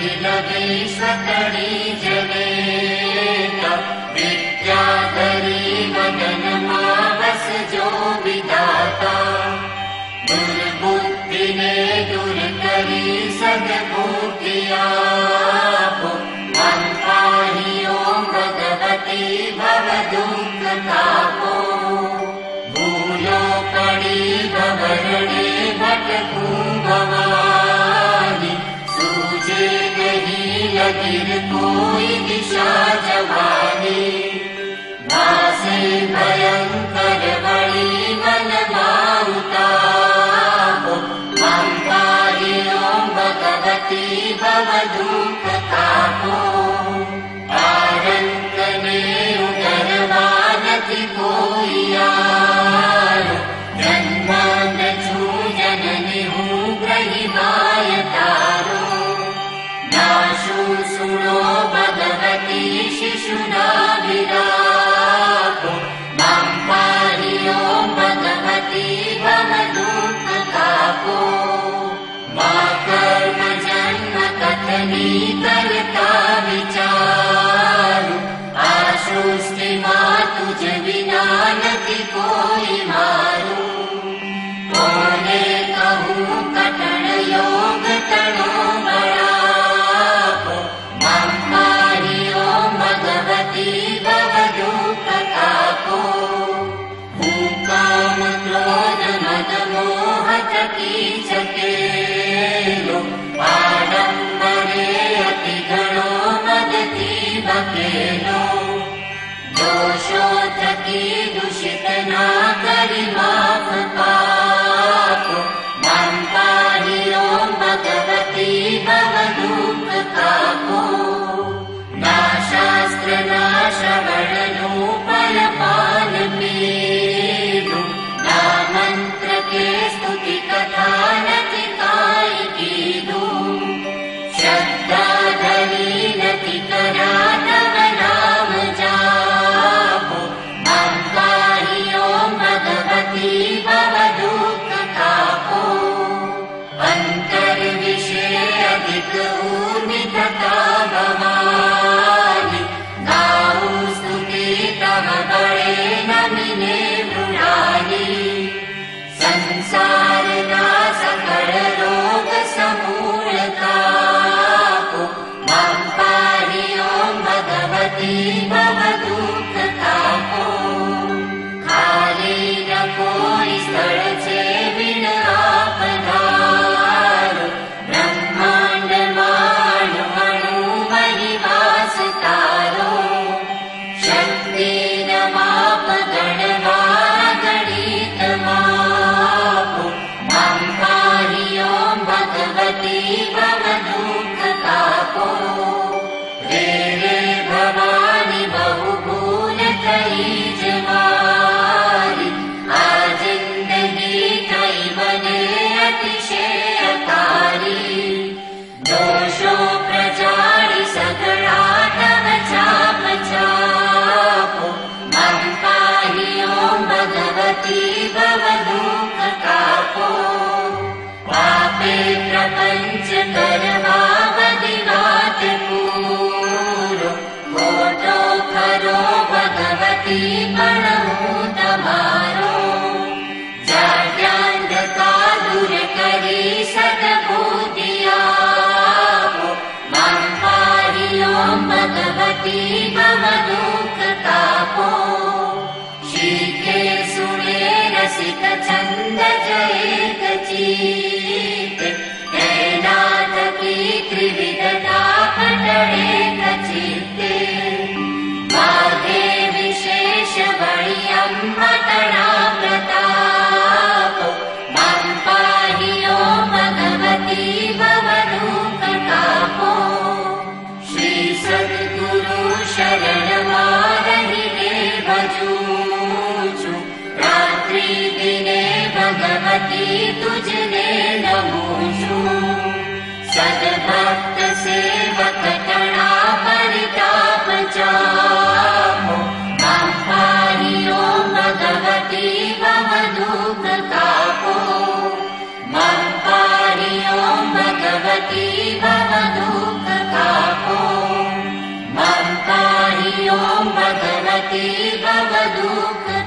अखिल विश्वतरी जनेता विद्याधरी वदन मावस जो विधाता दुर्बुद्धि ने दूर करी सद्बुद्धि आपो मन पाहि ओम भगवती भव दुख तापो भूलो पड़ी भवरणे भटकू भवानी सूझे नहीं लगिर कोई दिशा जवानी भासे भयंकर बड़ी मन माउतापो मम पाहि ओम भगवती भव दुख तापो आरंकने उदरवानति कोई आरो जन्मांध छू जननी हूँ ग्रही माय तारो नाशु सुनो भगवती शिशुना विरापो मम पाहि ओम भगवती भव दुख तापो मा कर्म जन्म कथनी करता विचारु आसृष्टि मा तुझ बिना नति कोई मारू कोने कहूँ कठिन योग तनो बड़ापो मम पाहि ओम भगवती भव दुख तापो हूँ काम क्रोध मद मोह कीच केलो आडंबरे अति गणो मदती बकेलो दोषो थकी दूषित ना करी माफ पापो मम पाहि ओम भगवती भव दुख तापो ना शास्त्र ना श्रवणनु फल पान पीलु ना मंत्र के स्तुति कथा नति काय कीलु श्रद्धा धरी नति करा तव नाम जापो मम पाहि ओम भगवती भव दुख तापो अंतर विषय अधिक ऊर्मि तथा भवानी गाऊ स्तुति तव बड़े नमिने मृणाली संसार ना सकल रोग समूल तापो मम पाहि ओम भगवती भव दुख तापो खाली न कोई स्थल छे बिन आप धारो ब्रह्मांड माणु अणु वही वास तारो शक्ति न माप गणवा गणित मापो मम पाहि ओम भगवती भव दुख तापो रे रे भवानी बहु भूल कही जमारी आ जिंदगी कई बने अतिशयकारी दोषो प्रजाळि सगळा तव चाप चापो मम पाहि ओम भगवती भव दुख तापो पापे प्रपंच करवा बधी वात पूरो खोटो खरो भगवती पण हूँ तमारो जाड्यांधकार दूर करी सद्बुद्धि आपो मम पाहि ओम भगवती भव दुख तापो शीघ्रे सुने रसिक छंद जयेत चीत कैनाथ की त्रिविधता पटड़े चित्ते माघे विशेष बड़ी अम्बतड़ा प्रतापो मम पाहि ओम भगवती भव दुख तापो श्री सद्गुरु शरण मारहि ने भजूछु रात्रि दिने भगवती तुझने नमूछु सद्भक्त सेवक टणा परिताप चापो मम पाहि ओम भगवती भव दुख तापो मम पाहि ओम भगवती भव दुख भगवती भवदुःख